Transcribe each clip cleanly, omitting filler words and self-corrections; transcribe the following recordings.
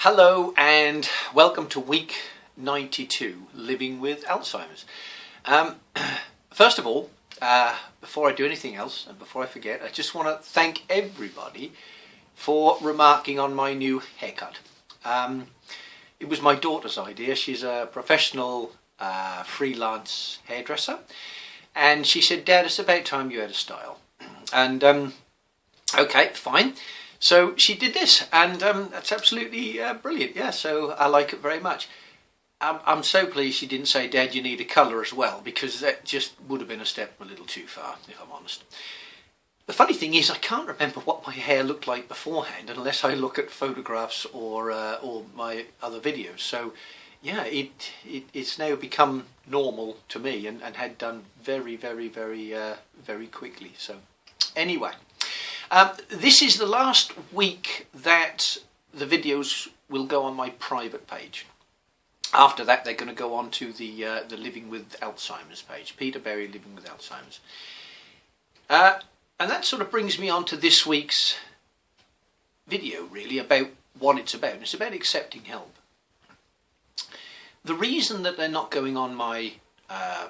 Hello and welcome to week 92, Living with Alzheimer's. First of all, before I do anything else and before I forget, I just want to thank everybody for remarking on my new haircut. It was my daughter's idea. She's a professional freelance hairdresser, and she said, "Dad, it's about time you had a style." And okay, fine. So she did this, and that's absolutely brilliant. Yeah, so I like it very much. I'm so pleased she didn't say, "Dad, you need a colour as well," because that just would have been a step a little too far, if I'm honest. The funny thing is, I can't remember what my hair looked like beforehand unless I look at photographs or my other videos. So, yeah, it's now become normal to me, and had done very quickly. So, anyway. This is the last week that the videos will go on my private page. After that, they're going to go on to the Living with Alzheimer's page, Peter Berry Living with Alzheimer's. And that sort of brings me on to this week's video, really, about what it's about. It's about accepting help. The reason that they're not going on my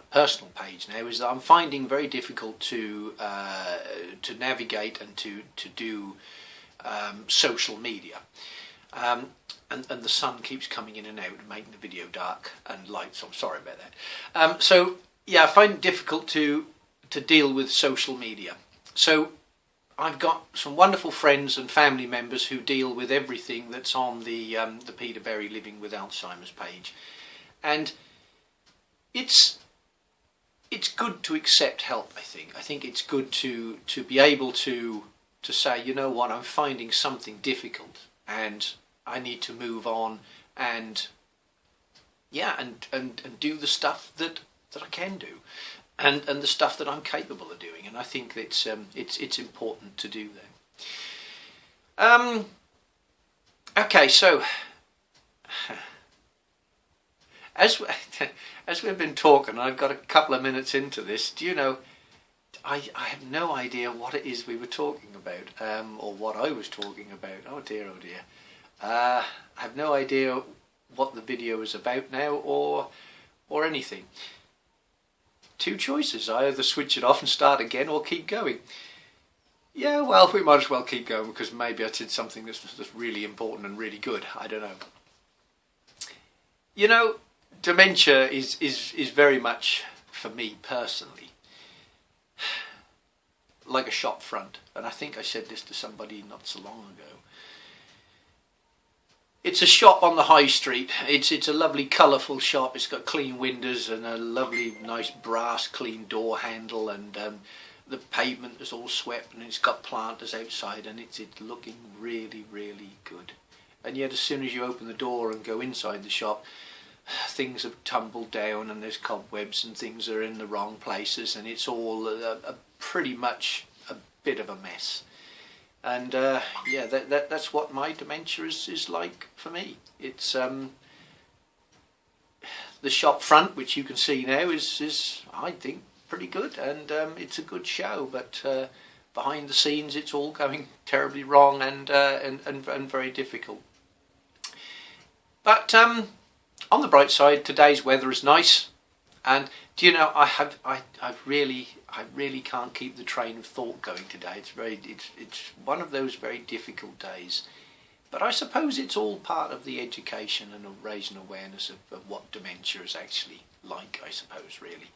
personal page now is that I'm finding very difficult to navigate and to do social media, and the sun keeps coming in and out and making the video dark and light, so I'm sorry about that. So yeah, I find it difficult to deal with social media. So I've got some wonderful friends and family members who deal with everything that's on the Peter Berry Living with Alzheimer's page, and it's good to accept help. I think it's good to be able to say, you know what, I'm finding something difficult and I need to move on, and yeah, and do the stuff that I can do, and the stuff that I'm capable of doing. And I think that it's important to do that. Okay, so as we've been talking, I've got a couple of minutes into this. Do you know, I have no idea what it is we were talking about, or what I was talking about. Oh dear, oh dear. I have no idea what the video is about now, or anything. Two choices: I either switch it off and start again, or keep going. Yeah, well, we might as well keep going, because maybe I did something that's really important and really good. I don't know. You know, dementia is very much, for me personally, like a shop front. And I think I said this to somebody not so long ago. It's a shop on the high street. It's a lovely colourful shop. It's got clean windows and a lovely nice brass clean door handle, and the pavement is all swept, and it's got planters outside, and it's looking really good. And yet as soon as you open the door and go inside the shop, things have tumbled down, and there's cobwebs, and things are in the wrong places, and it's all pretty much a bit of a mess. And yeah, that's what my dementia is like for me. It's the shop front, which you can see now, is I think pretty good, and it's a good show, but behind the scenes it's all going terribly wrong, and very difficult. But on the bright side, today's weather is nice, and do you know, I really can't keep the train of thought going today. It's one of those very difficult days, but I suppose it's all part of the education and of raising awareness of what dementia is actually like, I suppose, really.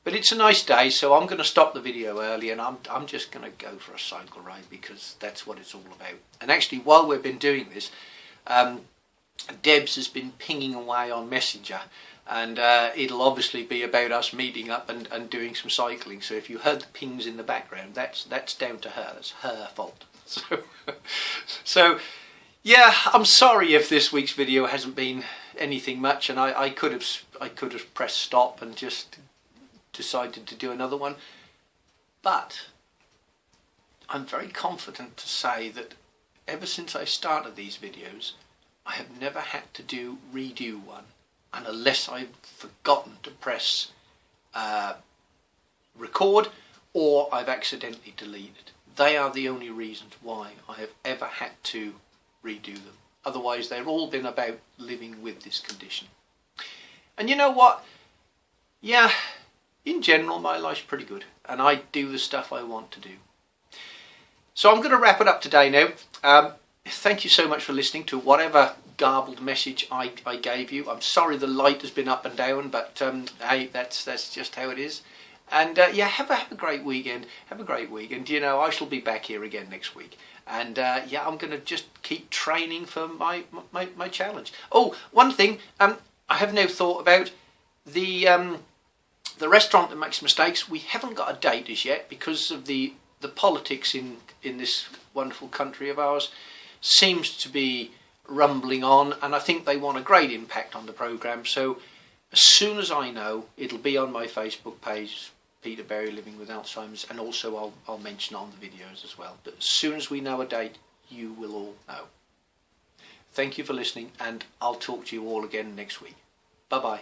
But it's a nice day, so I'm going to stop the video early, and I'm just going to go for a cycle ride, because that's what it's all about. And actually, while we've been doing this, Debs has been pinging away on Messenger, and it'll obviously be about us meeting up and doing some cycling. So if you heard the pings in the background, that's down to her. That's her fault. So yeah, I'm sorry if this week's video hasn't been anything much, and I could have pressed stop and just decided to do another one. But I'm very confident to say that ever since I started these videos, I have never had to redo one, and unless I've forgotten to press record, or I've accidentally deleted. They are the only reasons why I have ever had to redo them. Otherwise, they've all been about living with this condition. And you know what? Yeah, in general, my life's pretty good, and I do the stuff I want to do. So I'm going to wrap it up today now. Thank you so much for listening to whatever garbled message I gave you. I'm sorry the light has been up and down, but hey, that's just how it is. And yeah, have a great weekend. Have a great week. And you know, I shall be back here again next week. And yeah, I'm going to just keep training for my challenge. Oh, one thing I have now thought about, the restaurant that makes mistakes. We haven't got a date as yet because of the politics in this wonderful country of ours seems to be rumbling on, and I think they want a great impact on the programme. So as soon as I know, it'll be on my Facebook page, Peter Berry Living with Alzheimer's, and also I'll mention on the videos as well. But as soon as we know a date, you will all know. Thank you for listening, and I'll talk to you all again next week. Bye bye.